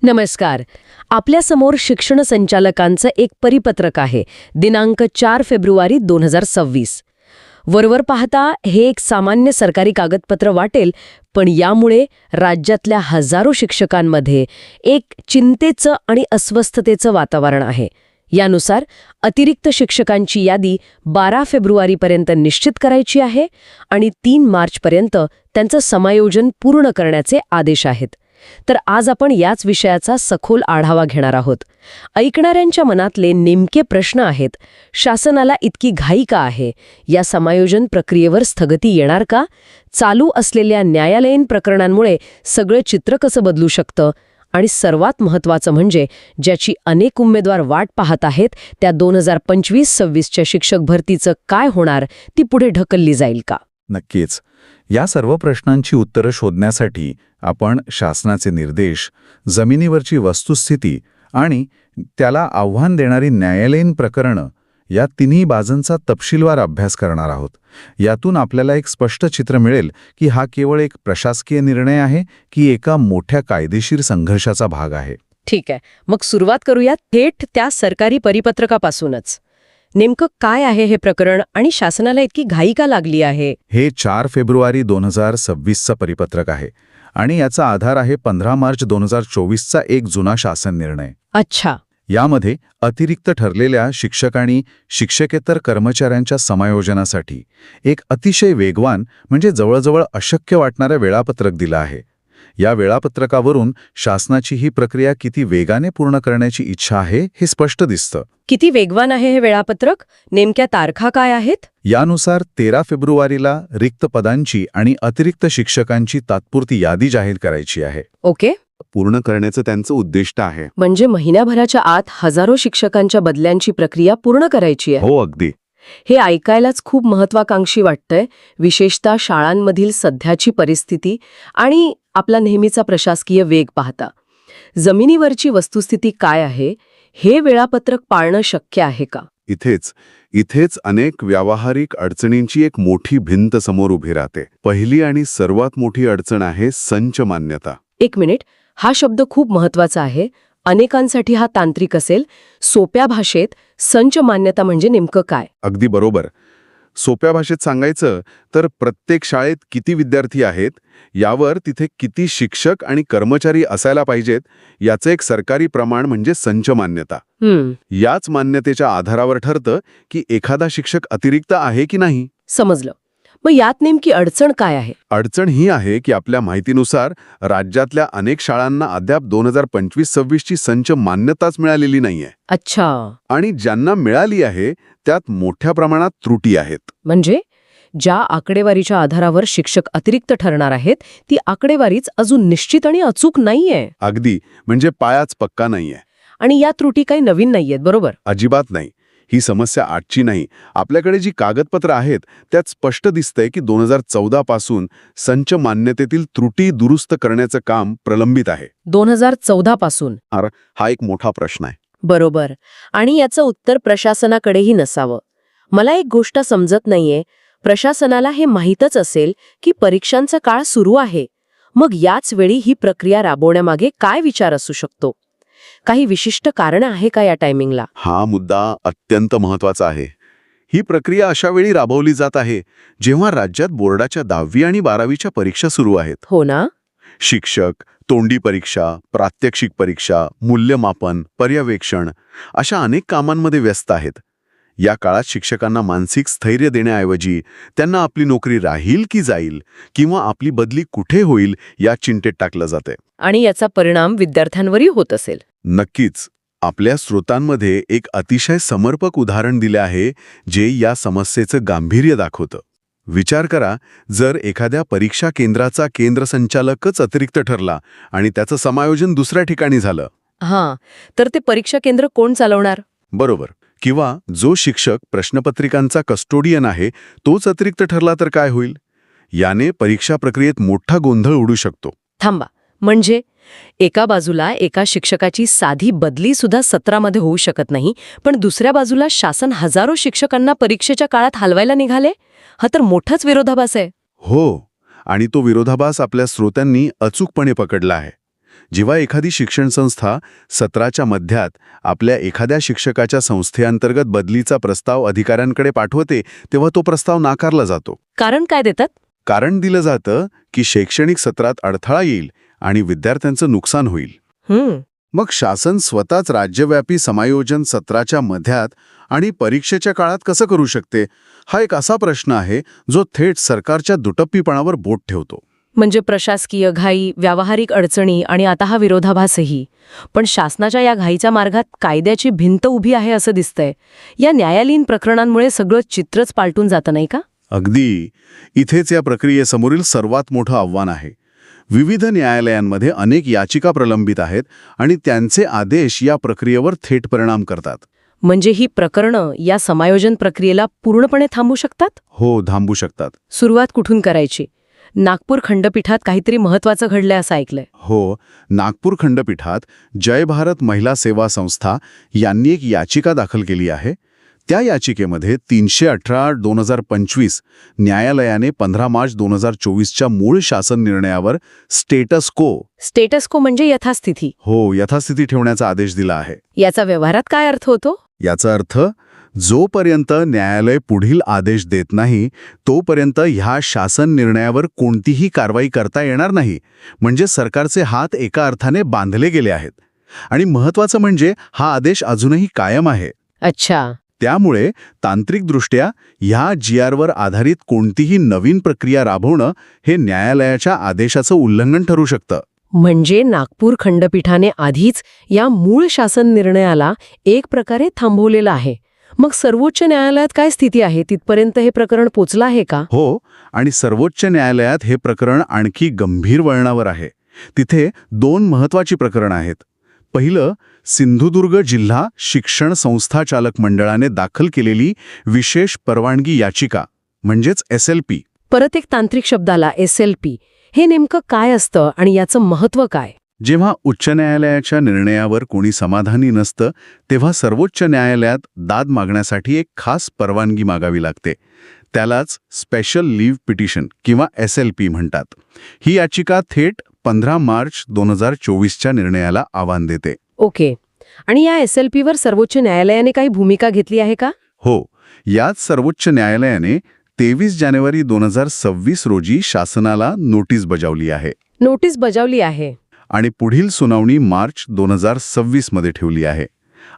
नमस्कार. आपल्यासमोर शिक्षण संचालकांचं एक परिपत्रक आहे, दिनांक 4 फेब्रुवारी 2026. वरवर पाहता हे एक सामान्य सरकारी कागदपत्र वाटेल, पण यामुळे राज्यातल्या हजारो शिक्षकांमध्ये एक चिंतेचं आणि अस्वस्थतेचं वातावरण आहे. यानुसार अतिरिक्त शिक्षकांची यादी 12 फेब्रुवारीपर्यंत निश्चित करायची आहे आणि 3 मार्चपर्यंत त्यांचं समायोजन पूर्ण करण्याचे आदेश आहेत. तर आज आपण याच विषयाचा सखोल आढावा घेणार आहोत. ऐकणाऱ्यांच्या मनातले नेमके प्रश्न आहेत. शासनाला इतकी घाई का आहे? या समायोजन प्रक्रियेवर स्थगिती येणार का? चालू असलेल्या न्यायालयीन प्रकरणांमुळे सगळं चित्र कसं बदलू शकतं? आणि सर्वात महत्त्वाचं म्हणजे ज्याची अनेक उमेदवार वाट पाहत आहेत, त्या 2025-26च्या शिक्षक भरतीचं काय होणार? ती पुढे ढकलली जाईल का? नक्कीच. या सर्व प्रश्नांची उत्तरं शोधण्यासाठी आपण शासनाचे निर्देश, जमिनीवरची वस्तुस्थिती आणि त्याला आव्हान देणारी न्यायालयीन प्रकरणं या तिन्ही बाजूंचा तपशीलवार अभ्यास करणार आहोत. यातून आपल्याला एक स्पष्ट चित्र मिळेल की हा केवळ एक प्रशासकीय निर्णय आहे की एका मोठ्या कायदेशीर संघर्षाचा भाग आहे. ठीक आहे, मग सुरुवात करूया थेट त्या सरकारी परिपत्रकापासूनच. नेमकं काय आहे हे प्रकरण आणि शासनाला इतकी घाई का लागली आहे? हे 4 फेब्रुवारी 2026चं परिपत्रक आहे आणि याचा आधार आहे 15 मार्च 2024चा एक जुना शासन निर्णय. अच्छा. यामध्ये अतिरिक्त ठरलेल्या शिक्षक आणि शिक्षकेतर कर्मचाऱ्यांच्या समायोजनासाठी एक अतिशय वेगवान म्हणजे जवळजवळ अशक्य वाटणारं वेळापत्रक दिलं आहे. या वेळापत्रकावरून शासनाची ही प्रक्रिया किती वेगाने पूर्ण करण्याची इच्छा आहे हे स्पष्ट दिसतं. किती वेगवान आहे हे वेळापत्रक? नेमक्या तारखा काय आहेत? यानुसार 13 फेब्रुवारीला रिक्त पदांची आणि अतिरिक्त शिक्षकांची तात्पुरती यादी जाहीर करायची आहे. ओके. पूर्ण करण्याचं त्यांचं उद्दिष्ट आहे. म्हणजे महिन्याभराच्या आत हजारो शिक्षकांच्या बदल्यांची प्रक्रिया पूर्ण करायची आहे. हो, अगदी. हे ऐकायलाच खूप महत्वाकांक्षी वाटतंय, विशेषतः शाळांमधील सध्याची परिस्थिती आणि आपला नेहमीचा प्रशासकीय वेग पाहता. जमिनीवरची वस्तुस्थिती काय आहे? हे वेळापत्रक पाळणं शक्य आहे का? इथेच अनेक व्यावहारिक अडचणींची एक मोठी भिंत समोर उभी राहते. पहिली आणि सर्वात मोठी अडचण आहे संच मान्यता. एक मिनिट, हा शब्द खूप महत्वाचा आहे. अनेकांसाठी हा तांत्रिक असेल. सोप्या भाषेत संच मान्यता म्हणजे नेमकं काय? अगदी बरोबर. सोप्या भाषेत सांगायचं तर प्रत्येक शाळेत किती विद्यार्थी आहेत, यावर तिथे किती शिक्षक आणि कर्मचारी असायला पाहिजेत याचं एक सरकारी प्रमाण म्हणजे संच मान्यता. याच मान्यतेच्या आधारावर ठरतं की एखादा शिक्षक अतिरिक्त आहे की नाही. समजलं. मग यात नेमकी अडचण काय आहे? अडचण ही आहे की आपल्या माहितीनुसार राज्यातल्या अनेक शाळांना अद्याप 2025-26 ची संच मान्यताच मिळालेली नाहीये. अच्छा. आणि ज्यांना मिळाली आहे त्यात मोठ्या प्रमाणात त्रुटी आहेत. म्हणजे ज्या आकडेवारीच्या आधारावर शिक्षक अतिरिक्त ठरणार आहेत, ती आकडेवारीच अजून निश्चित आणि अचूक नाहीये. अगदी, म्हणजे पायाच पक्का नाहीये. आणि या त्रुटी काही नवीन नाहीयेत, बरोबर? अजिबात नाही. ही समस्या आजची नाही. आपल्याकडे जी कागदपत्र आहेत त्यात स्पष्ट दिसतंय की 2014 पासून संच मान्यतेतील त्रुटी दुरुस्त करण्याचं काम प्रलंबित आहे. 2014 पासून? हा एक मोठा प्रश्न आहे. बरोबर. आणि याचं उत्तर प्रशासनाकडेही नसावं. मला एक गोष्ट समजत नाहीये. प्रशासनाला हे माहीतच असेल की परीक्षांचा काळ सुरू आहे. मग याच वेळी ही प्रक्रिया राबवण्यामागे काय विचार असू शकतो? काही विशिष्ट कारण आहे का या टायमिंगला? हा मुद्दा अत्यंत महत्वाचा आहे. ही प्रक्रिया अशा वेळी राबवली जात आहे जेव्हा राज्यात बोर्डाच्या 10वी आणि 12वीच्या परीक्षा सुरू आहेत. हो ना? शिक्षक, तोंडी परीक्षा, प्रात्यक्षिक परीक्षा, मूल्यमापन, पर्यवेक्षण अशा अनेक कामांमध्ये व्यस्त आहेत. या काळात शिक्षकांना मानसिक स्थैर्य देण्याऐवजी त्यांना आपली नोकरी राहील की जाईल किंवा आपली बदली कुठे होईल या चिंतेत टाकलं जाते. आणि याचा परिणाम विद्यार्थ्यांवरही होत असेल. नक्कीच. आपल्या स्रोतांमध्ये एक अतिशय समर्पक उदाहरण दिले आहे जे या समस्येचं गांभीर्य दाखवतं. विचार करा, जर एखाद्या परीक्षा केंद्राचा केंद्र संचालकच अतिरिक्त ठरला आणि त्याचं समायोजन दुसऱ्या ठिकाणी झालं. हां, तर ते परीक्षा केंद्र कोण चालवणार? बरोबर. किंवा जो शिक्षक प्रश्नपत्रिकांचा कस्टोडियन आहे तोच अतिरिक्त ठरला तर काय होईल? याने परीक्षा प्रक्रियेत मोठा गोंधळ उडू शकतो. थांबा, म्हणजे एका बाजूला एका शिक्षकाची साधी बदली सुद्धा सत्रामध्ये होऊ शकत नाही, पण दुसऱ्या बाजूला शासन हजारो शिक्षकांना परीक्षेच्या काळात हलवायला निघाले? हा तर मोठाच विरोधाभास आहे. हो, आणि तो विरोधाभास आपल्या श्रोत्यांनी अचूकपणे पकडला आहे. जेव्हा एखादी शिक्षण संस्था सत्राच्या मध्यात आपल्या एखाद्या शिक्षकाच्या संस्थेअंतर्गत बदलीचा प्रस्ताव अधिकाऱ्यांकडे पाठवते तेव्हा तो प्रस्ताव नाकारला जातो. कारण काय देतात? कारण दिलं जातं की शैक्षणिक सत्रात अडथळा येईल आणि विद्यार्थ्यांचं नुकसान होईल. मग शासन स्वतःच राज्यव्यापी समायोजन सत्राच्या मध्यात आणि परीक्षेच्या काळात कसं करू शकते, हा एक असा प्रश्न आहे जो थेट सरकारच्या दुटप्पीपणावर बोट ठेवतो. म्हणजे प्रशासकीय घाई, व्यावहारिक अडचणी आणि आता हा विरोधाभासही. पण शासनाच्या या घाईच्या मार्गात कायद्याची भिंत उभी आहे असं दिसतंय. या न्यायालयीन प्रकरणांमुळे सगळं चित्रच पालटून जातं नाही का? अगदी. इथेच या प्रक्रियेसमोरील सर्वात मोठं आव्हान आहे. विविध न्यायालयांमध्ये अनेक याचिका प्रलंबित आहेत आणि त्यांचे आदेश या प्रक्रियेवर थेट परिणाम करतात. म्हणजे ही प्रकरणं या समायोजन प्रक्रियेला पूर्णपणे थांबू शकतात? हो, थांबू शकतात. सुरुवात कुठून करायची? नागपूर खंडपीठात काहीतरी महत्वाचं घडलंय असं ऐकलंय. हो, नागपूर खंडपीठात जय भारत महिला सेवा संस्था यांनी एक याचिका दाखल केली आहे. त्या याचिकेमध्ये 318/2025 न्यायालयाने 15 मार्च 2024च्या मूळ शासन निर्णयावर स्टेटस को म्हणजे यथास्थिती. यथास्थिती ठेवण्याचा आदेश दिला आहे. याचा व्यवहारात काय अर्थ होतो? याचा अर्थ, जोपर्यंत न्यायालय पुढील आदेश देत नाही तोपर्यंत ह्या शासन निर्णयावर कोणतीही कारवाई करता येणार नाही. म्हणजे सरकारचे हात एका अर्थाने बांधले गेले आहेत. आणि महत्वाचं म्हणजे हा आदेश अजूनही कायम आहे. अच्छा. त्यामुळे तांत्रिकदृष्ट्या ह्या GRवर आधारित कोणतीही नवीन प्रक्रिया राबवणं हे न्यायालयाच्या आदेशाचं उल्लंघन ठरू शकतं. म्हणजे नागपूर खंडपीठाने आधीच या मूळ शासन निर्णयाला एक प्रकारे थांबवलेलं आहे. मग सर्वोच्च न्यायालयात काय स्थिती आहे? तिथपर्यंत हे प्रकरण पोचलं आहे का? हो, आणि सर्वोच्च न्यायालयात हे प्रकरण आणखी गंभीर वळणावर आहे. तिथे 2 महत्वाची प्रकरणं आहेत. पहिलं, सिंधुदुर्ग जिल्हा शिक्षण संस्था चालक मंडळाने दाखल केलेली विशेष परवानगी याचिका म्हणजेच SLP. परत एक तांत्रिक शब्द आला, SLP. हे नेमकं काय असतं आणि याचं महत्त्व काय? जेव्हा उच्च न्यायालयाच्या निर्णयावर कोणी समाधानी नसतं तेव्हा सर्वोच्च न्यायालयात दाद मागण्यासाठी एक खास परवानगी मागावी लागते. त्यालाच स्पेशल लीव्ह पिटिशन किंवा SLP म्हणतात. ही याचिका थेट 15 मार्च 2024च्या निर्णयाला आव्हान देते. ओके. आणि या SLPवर सर्वोच्च न्यायालयाने काही भूमिका घेतली आहे का? हो, यात सर्वोच्च न्यायालयाने 23 जानेवारी 2026 रोजी शासनाला नोटीस बजावली आहे. नोटीस बजावली आहे. आणि पुढील सुनावणी मार्च 2026 मध्ये ठेवली आहे.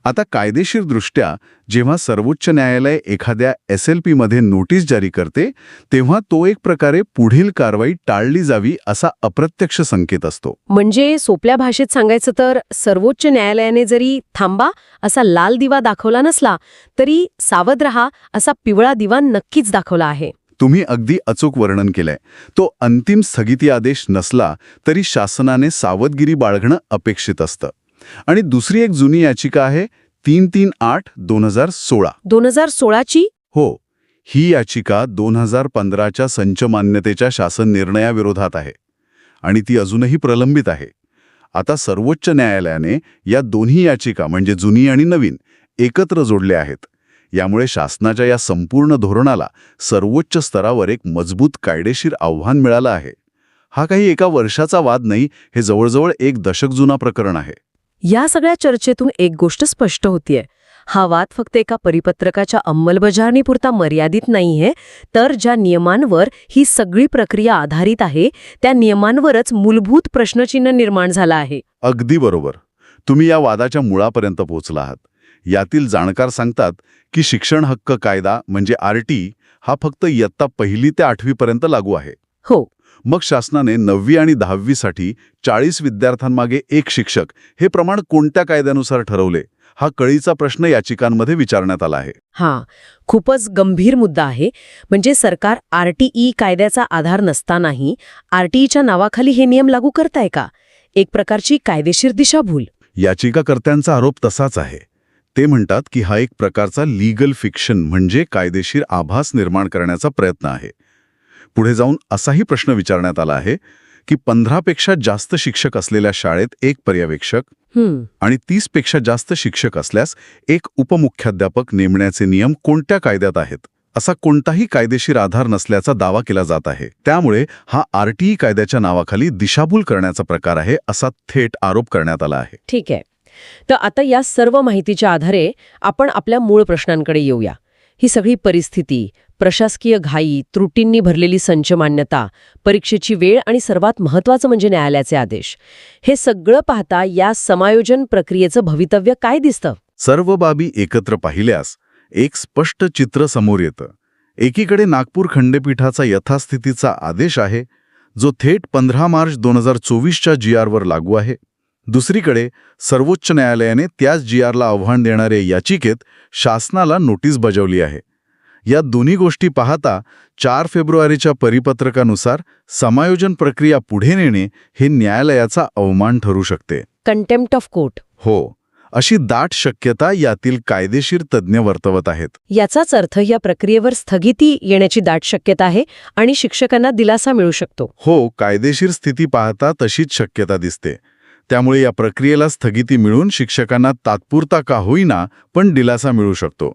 आता कायदेशीरदृष्ट्या जेव्हा सर्वोच्च न्यायालय एखाद्या SLP मध्ये नोटीस जारी करते तेव्हा तो एक प्रकारे पुढील कारवाई टाळली जावी असा अप्रत्यक्ष संकेत असतो. म्हणजे सोप्या भाषेत सांगायचं तर सर्वोच्च न्यायालयाने जरी थांबा असा लाल दिवा दाखवला नसला तरी सावध रहा असा पिवळा दिवा नक्कीच दाखवला आहे. तुम्ही अगदी अचूक वर्णन केलंय. तो अंतिम स्थगिती आदेश नसला तरी शासनाने सावधगिरी बाळगणं अपेक्षित असतं. आणि दुसरी एक जुनी याचिका आहे 338/2016. 2016ची? हो, ही याचिका 2015च्या संच मान्यतेच्या शासन निर्णयाविरोधात आहे आणि ती अजूनही प्रलंबित आहे. आता सर्वोच्च न्यायालयाने या दोन्ही याचिका म्हणजे जुनी आणि नवीन एकत्र जोडल्या आहेत. यामुळे शासनाच्या या संपूर्ण धोरणाला सर्वोच्च स्तरावर एक मजबूत कायदेशीर आव्हान मिळालं आहे. हा काही एका वर्षाचा वाद नाही, हे जवळजवळ 1 दशक जुना प्रकरण आहे. या सगळ्या चर्चेतून एक गोष्ट स्पष्ट होतीये. हा वाद फक्त एका परिपत्रकाच्या अंमलबजावणीपुरता मर्यादित नाहीये, तर ज्या नियमांवर ही सगळी प्रक्रिया आधारित आहे त्या नियमांवरच मूलभूत प्रश्नचिन्ह निर्माण झाला आहे. अगदी बरोबर. तुम्ही या वादाच्या मुळापर्यंत पोहोचला आहात. यातील जाणकार सांगतात की शिक्षण हक्क कायदा म्हणजे RT हा फक्त इयत्ता 1ली ते 8वी पर्यंत लागू आहे. हो. मग शासनाने 9वी आणि 10वीसाठी 40 विद्यार्थ्यांमागे 1 शिक्षक हे प्रमाण कोणत्या कायद्यानुसार ठरवले, हा कळीचा प्रश्न याचिकांमध्ये विचारण्यात आला आहे. खूपच गंभीर मुद्दा आहे. म्हणजे सरकार RTE कायद्याचा आधार नसतानाही RTEच्या नावाखाली हे नियम लागू करताय का? एक प्रकारची कायदेशीर दिशाभूल. याचिकाकर्त्यांचा आरोप तसाच आहे. ते म्हणतात की हा एक प्रकारचा लीगल फिक्शन म्हणजे कायदेशीर आभास निर्माण करण्याचा प्रयत्न आहे. पुढे जाऊन असाही प्रश्न विचारण्यात आला आहे की 15पेक्षा जास्त शिक्षक असलेल्या शाळेत 1 पर्यवेक्षक आणि 30पेक्षा जास्त शिक्षक असल्यास 1 उपमुख्याध्यापक नेमण्याचे नियम कोणत्या कायद्यात आहेत? असा कोणताही कायदेशीर आधार नसल्याचा दावा केला जात आहे. त्यामुळे हा RTI कायद्याच्या नावाखाली दिशाभूल करण्याचा प्रकार आहे असा थेट आरोप करण्यात आला आहे. ठीक आहे. तर आता या सर्व माहितीच्या आधारे आपण आपल्या मूळ प्रश्नांकडे येऊया. ही सगळी परिस्थिती, प्रशासकीय घाई, त्रुटींनी भरलेली संच मान्यता, परीक्षेची वेळ आणि सर्वात महत्त्वाचं म्हणजे न्यायालयाचे आदेश, हे सगळं पाहता या समायोजन प्रक्रियेचं भवितव्य काय दिसतं? सर्व बाबी एकत्र पाहिल्यास एक स्पष्ट चित्र समोर येतं. एकीकडे नागपूर खंडपीठाचा यथास्थितीचा आदेश आहे, जो थेट 15 मार्च 2024च्या GRवर लागू आहे. दुसरीकडे सर्वोच्च न्यायालयाने त्याच GRला आव्हान देणाऱ्या याचिकेत शासनाला नोटीस बजावली आहे. या दोन्ही गोष्टी पाहता 4 फेब्रुवारीच्या परिपत्रकानुसार समायोजन प्रक्रिया पुढे नेणे हे न्यायालयाचा अवमान ठरू शकते. Contempt of court. हो, अशी दाट शक्यता यातील कायदेशीर तज्ज्ञ वर्तवत आहेत. याचाच अर्थ या प्रक्रियेवर स्थगिती येण्याची दाट शक्यता आहे आणि शिक्षकांना दिलासा मिळू शकतो. हो, कायदेशीर स्थिती पाहता तशीच शक्यता दिसते. त्यामुळे या प्रक्रियेला स्थगिती मिळून शिक्षकांना तात्पुरता का होईना पण दिलासा मिळू शकतो.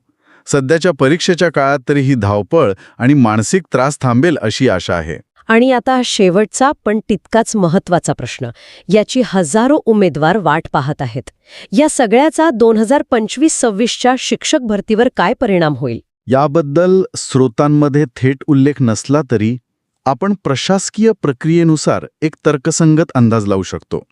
सध्याच्या परीक्षेच्या काळात तरी ही धावपळ आणि मानसिक त्रास थांबेल अशी आशा आहे. आणि आता शेवटचा पण तितकाच महत्त्वाचा प्रश्न. याची हजारो उमेदवार वाट पाहत आहेत. या सगळ्याचा 2025-26च्या शिक्षक भरतीवर काय परिणाम होईल? याबद्दल स्रोतांमध्ये थेट उल्लेख नसला तरी आपण प्रशासकीय प्रक्रियेनुसार एक तर्कसंगत अंदाज लावू शकतो.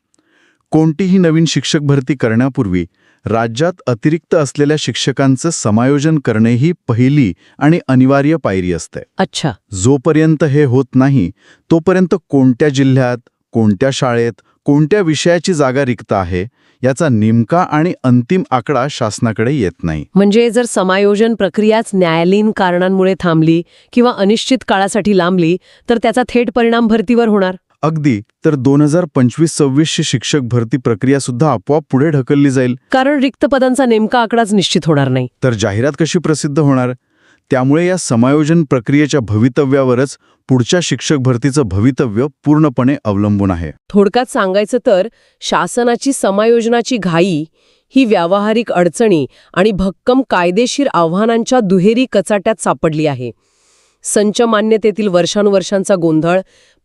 कोणतीही नवीन शिक्षक भरती करण्यापूर्वी राज्यात अतिरिक्त असलेल्या शिक्षकांचं समायोजन करणे ही पहिली आणि अनिवार्य पायरी असते. अच्छा. जोपर्यंत हे होत नाही तोपर्यंत कोणत्या जिल्ह्यात, कोणत्या शाळेत, कोणत्या विषयाची जागा रिक्त आहे याचा नेमका आणि अंतिम आकडा शासनाकडे येत नाही. म्हणजे जर समायोजन प्रक्रियाच न्यायालयीन कारणांमुळे थांबली किंवा अनिश्चित काळासाठी लांबली तर त्याचा थेट परिणाम भरतीवर होणार. अगदी. तर 2025-26ची शिक्षक भरती प्रक्रिया सुद्धा आपोआप पुढे ढकलली जाईल. कारण रिक्त पदांचा नेमका आकडाच निश्चित होणार नाही. तर जाहिरात कशी प्रसिद्ध होणार? त्यामुळे या समायोजन प्रक्रियेच्या भवितव्यावरच पुढच्या शिक्षक भरतीचं भवितव्य पूर्णपणे अवलंबून आहे. थोडक्यात सांगायचं तर शासनाची समायोजनाची घाई ही व्यावहारिक अडचणी आणि भक्कम कायदेशीर आव्हानांच्या दुहेरी कचाट्यात सापडली आहे. संच मान्यतेतील वर्षानुवर्षांचा गोंधळ,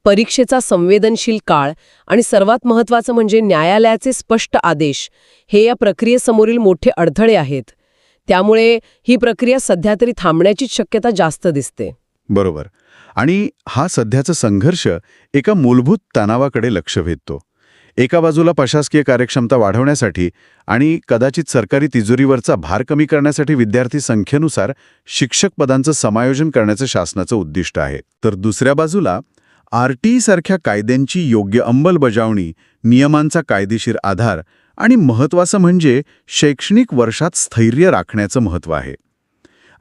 परीक्षेचा संवेदनशील काळ आणि सर्वात महत्त्वाचं म्हणजे न्यायालयाचे स्पष्ट आदेश हे या प्रक्रियेसमोरील मोठे अडथळे आहेत. त्यामुळे ही प्रक्रिया सध्या तरी थांबण्याचीच शक्यता जास्त दिसते. बरोबर. आणि हा सध्याचा संघर्ष एका मूलभूत तणावाकडे लक्ष वेधतो. एका बाजूला प्रशासकीय कार्यक्षमता वाढवण्यासाठी आणि कदाचित सरकारी तिजोरीवरचा भार कमी करण्यासाठी विद्यार्थी संख्येनुसार शिक्षक पदांचं समायोजन करण्याचं शासनाचं उद्दिष्ट आहे. तर दुसऱ्या बाजूला RTI सारख्या कायद्यांची योग्य अंमलबजावणी, नियमांचा कायदेशीर आधार आणि महत्त्वाचं म्हणजे शैक्षणिक वर्षात स्थैर्य राखण्याचं महत्त्व आहे.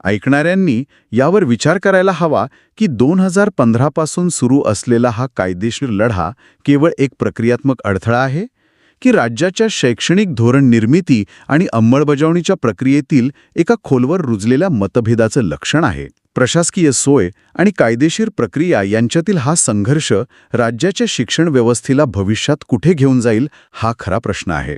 ऐकणाऱ्यांनी यावर विचार करायला हवा की 2015 पासून सुरू असलेला हा कायदेशीर लढा केवळ एक प्रक्रियात्मक अडथळा आहे की राज्याच्या शैक्षणिक धोरण निर्मिती आणि अंमलबजावणीच्या प्रक्रियेतील एका खोलवर रुजलेल्या मतभेदाचं लक्षण आहे. प्रशासकीय सोय आणि कायदेशीर प्रक्रिया यांच्यातील हा संघर्ष राज्याच्या शिक्षण व्यवस्थेला भविष्यात कुठे घेऊन जाईल हा खरा प्रश्न आहे.